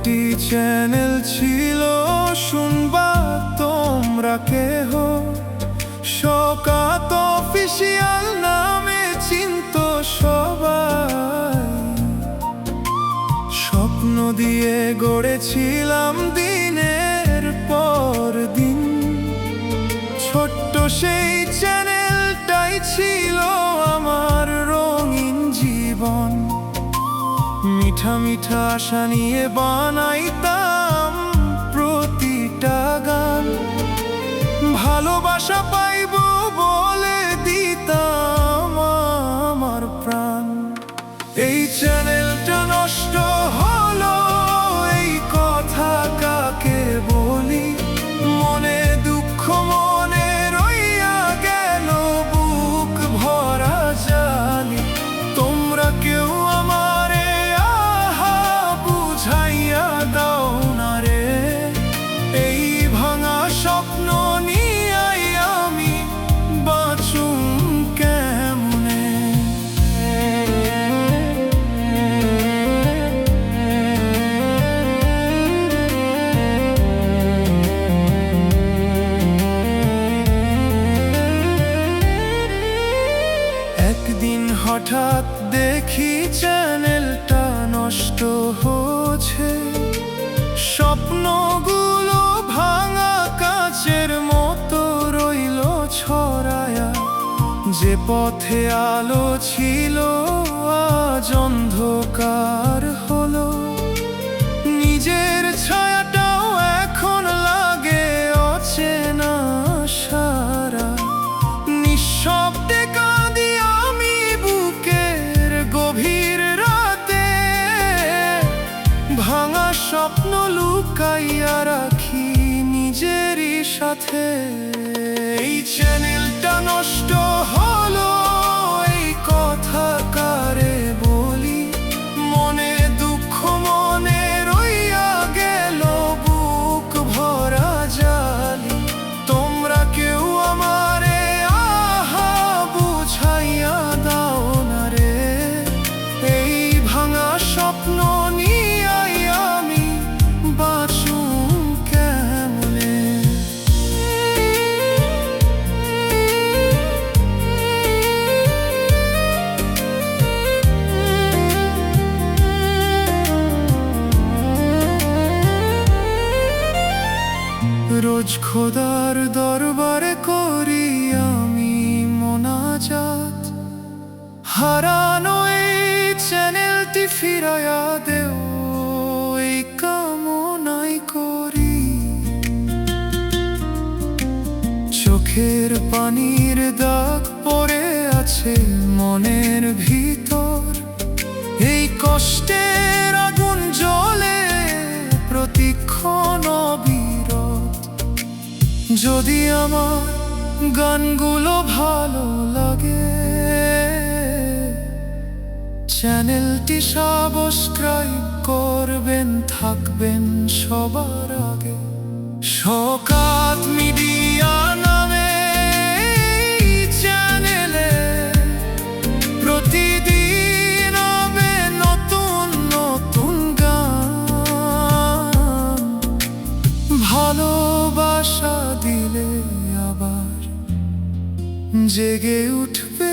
একটি চ্যানেল ছিল, শুনবা তোমরা কেহ? শকাত অফিসিয়াল নামে চিনত সবাই। স্বপ্ন দিয়ে গড়েছিলাম দিনের পর দিন, ছোট্ট সেই চ্যানেলটাই ছিল আমার রঙিন জীবন। মিঠা মিঠা আশা নিয়ে বানাইতাম প্রতিটা গান, ভালোবাসা পাইব বলে দিতাম আমার প্রাণ। এই চ্যানেলটা নষ্ট হলো, এই কথা কাকে বলি? মনে দুঃখ মনে রইয়া গেল, বুক ভরা জালি। তোমরা কেউ আমারে আহা বুঝাইয়া দাও না রে, এই ভাঙা স্বপ্ন নিয়ে আমি বাঁচুম কেমনে? একদিন হঠাৎ দেখি চ্যানেলটা নষ্ট হচ্ছে, স্বপ্নগুলো ভাঙা কাচের মতো রইল ছড়ায়া। যে পথে আলো ছিল আজ অন্ধকার হলো, নিজের ছায়াটাও এখন লাগে অচেনা সারা। নিঃশব্দে কাঁদি আমি বুকের গভীর রাতে, ভাঙা স্বপ্ন লুকাইয়া রাখি নিজেরই সাথে। এই চ্যানেলটা নষ্ট হলো, এই কথা কারে বলি? মনে দুঃখ মনে রইয়া গেল, বুক ভরা জালি। তোমরা কেউ আমারে আহা বুঝাইয়া দাও না রে, এই ভাঙা স্বপ্ন নিয়ে আমি বাঁচুম কেমনে? রোজ খোদার দরবারে করি আমি মোনাজাত, হারানো এই চ্যানেলটি ফিরাইয়া দেও, এই কামনাই করি। চোখের পানির দাগ পড়ে আছে মনের ভিতর, এই কষ্টের আগুন জ্বলে প্রতিক্ষণ অবিরত। যদি আমার গানগুলো ভালো লাগে, চ্যানেলটি সাবস্ক্রাইব করবেন, থাকবেন সবার আগে। শকাত মিডিয়া নামে এই চ্যানেলে প্রতিদিন হবে নতুন নতুন গান। ভালোবাসা দিলে আবার জেগে উঠবে